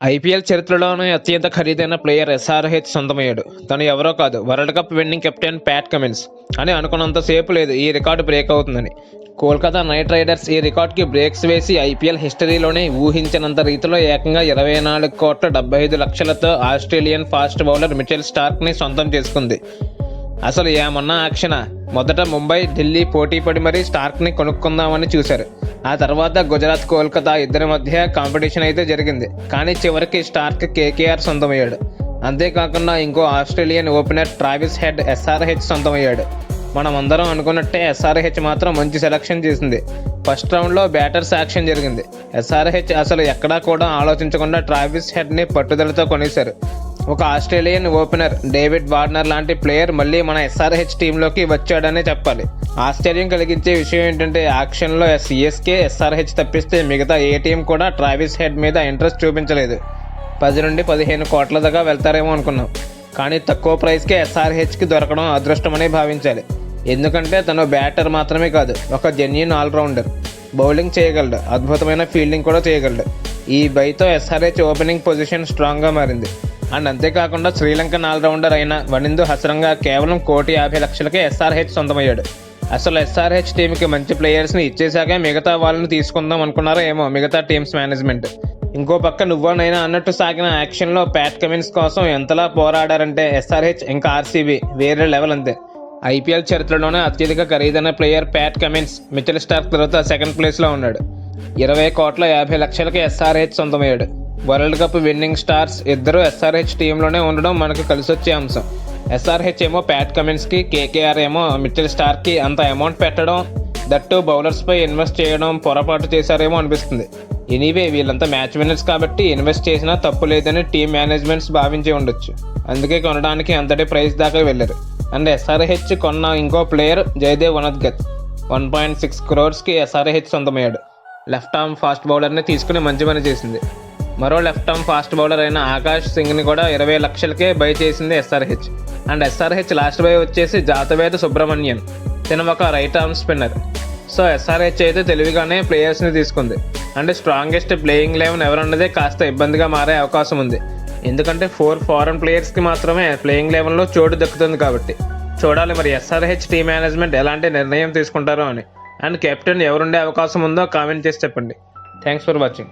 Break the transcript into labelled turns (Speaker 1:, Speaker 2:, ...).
Speaker 1: IPL చరిత్రలోనే అత్యంత ఖరీదైన ప్లేయర్ ఎస్ఆర్హెచ్ సొంతమయ్యాడు. తను ఎవరో కాదు, world cup winning captain Pat Cummins. అని అనుకున్నంతసేపు లేదు ఈ రికార్డు బ్రేక్ అవుతుందని. కోల్కతా నైట్ రైడర్స్ ఈ రికార్డుకి బ్రేక్స్ వేసి ఐపీఎల్ హిస్టరీలోనే ఊహించినంత రీతిలో ఏకంగా 24,75,00,000తో ఆస్ట్రేలియన్ ఫాస్ట్ బౌలర్ మిచెల్ స్టార్క్ని సొంతం చేసుకుంది. అసలు ఏమన్నా యాక్షనా? మొదట ముంబై, ఢిల్లీ పోటీ పడి మరీ స్టార్క్ని కొనుక్కుందామని చూశారు. ఆ తర్వాత గుజరాత్, కోల్కతా ఇద్దరి మధ్య కాంపిటీషన్ అయితే జరిగింది. కానీ చివరికి స్టార్క్ కేకేఆర్ సొంతమయ్యాడు. అంతేకాకుండా ఇంకో Australian opener Travis Head SRH సొంతమయ్యాడు. మనం అందరం అనుకున్నట్టే ఎస్ఆర్హెచ్ మాత్రం మంచి సెలక్షన్ చేసింది. ఫస్ట్ రౌండ్లో బ్యాటర్స్ యాక్షన్ జరిగింది. ఎస్ఆర్హెచ్ అసలు ఎక్కడా కూడా ఆలోచించకుండా ట్రావిస్ హెడ్ని పట్టుదలతో కొనేశారు. ఒక ఆస్ట్రేలియన్ ఓపెనర్ డేవిడ్ వార్నర్ లాంటి ప్లేయర్ మళ్ళీ మన ఎస్ఆర్హెచ్ టీంలోకి వచ్చాడనే చెప్పాలి. ఆశ్చర్యం కలిగించే విషయం ఏంటంటే యాక్షన్లో సిఎస్కే, ఎస్ఆర్హెచ్ తప్పిస్తే మిగతా ఏ టీం కూడా ట్రావిస్ హెడ్ మీద ఇంట్రెస్ట్ చూపించలేదు. 10 నుండి 15 కోట్ల దాకా వెళ్తారేమో అనుకున్నాం. కానీ తక్కువ ప్రైస్కే ఎస్ఆర్హెచ్కి దొరకడం అదృష్టమని భావించాలి. ఎందుకంటే తను బ్యాటర్ మాత్రమే కాదు, ఒక జెన్యూన్ ఆల్రౌండర్. బౌలింగ్ చేయగలడు, అద్భుతమైన ఫీల్డింగ్ కూడా చేయగలడు. ఈ బైతో ఎస్ఆర్హెచ్ ఓపెనింగ్ పొజిషన్ స్ట్రాంగ్గా మారింది. అండ్ అంతేకాకుండా శ్రీలంకన్ ఆల్రౌండర్ అయిన వనిందు హసరంగా కేవలం 1,50,00,000కే ఎస్ఆర్హెచ్ సొంతమయ్యాడు. అసలు ఎస్ఆర్హెచ్ టీంకి మంచి ప్లేయర్స్ని ఇచ్చేశాకే మిగతా వాళ్ళని తీసుకుందాం అనుకున్నారో ఏమో మిగతా టీమ్స్ మేనేజ్మెంట్. ఇంకో పక్క నువ్వనైనా అన్నట్టు సాగిన యాక్షన్లో ప్యాట్ కమిన్స్ కోసం ఎంతలా పోరాడారంటే ఎస్ఆర్హెచ్ ఇంకా ఆర్సీబీ వేరే లెవెల్ అంతే. ఐపీఎల్ చరిత్రలోనే అత్యధిక ఖరీదైన player Pat Cummins Mitchell Starc తర్వాత సెకండ్ ప్లేస్లో ఉన్నాడు. 20,50,00,000కి ఎస్ఆర్హెచ్ సొంతమయ్యాడు. వరల్డ్ కప్ విన్నింగ్ స్టార్స్ ఇద్దరు ఎస్ఆర్హెచ్ టీంలోనే ఉండడం మనకు కలిసొచ్చే అంశం. ఎస్ఆర్హెచ్ ఏమో ప్యాట్ కమిన్స్కి, కేకేఆర్ ఏమో మిచెల్ స్టార్క్కి అంత అమౌంట్ పెట్టడం, దట్టు బౌలర్స్పై ఇన్వెస్ట్ చేయడం పొరపాటు చేశారేమో అనిపిస్తుంది. ఎనీవే వీళ్ళంతా మ్యాచ్ విన్నర్స్ కాబట్టి ఇన్వెస్ట్ చేసినా తప్పు లేదని టీమ్ మేనేజ్మెంట్స్ భావించి ఉండొచ్చు. అందుకే కొనడానికి అంతటి ప్రైస్ దాకా వెళ్ళారు. అండ్ ఎస్ఆర్హెచ్ కొన్న ఇంకో player Jaydev Unadkat 1.6 crores SRH సొంతమయ్యాడు. లెఫ్ట్ ఆర్మ్ ఫాస్ట్ బౌలర్ని తీసుకుని మంచి పని చేసింది. మరో లెఫ్ట్ ఆర్మ్ ఫాస్ట్ బౌలర్ అయిన ఆకాష్ సింగ్ని కూడా 20 లక్షలకే బై చేసింది SRH. And SRH last by వచ్చేసి జాతవేద సుబ్రహ్మణ్యన్. తిన ఒక right arm spinner. So SRH అయితే తెలివిగానే ప్లేయర్స్ని తీసుకుంది. అంటే స్ట్రాంగెస్ట్ ప్లేయింగ్ 11 ఎవరన్నదే కాస్త ఇబ్బందిగా మారే అవకాశం ఉంది. ఎందుకంటే 4 ఫారెన్ ప్లేయర్స్కి మాత్రమే ప్లేయింగ్ 11లో చోటు దక్కుతుంది కాబట్టి. చూడాలి మరి ఎస్ఆర్హెచ్ టీమ్ మేనేజ్మెంట్ ఎలాంటి నిర్ణయం తీసుకుంటారో అని. అండ్ కెప్టెన్ ఎవరుండే అవకాశం ఉందో కామెంట్ చేసి చెప్పండి. Thanks for watching.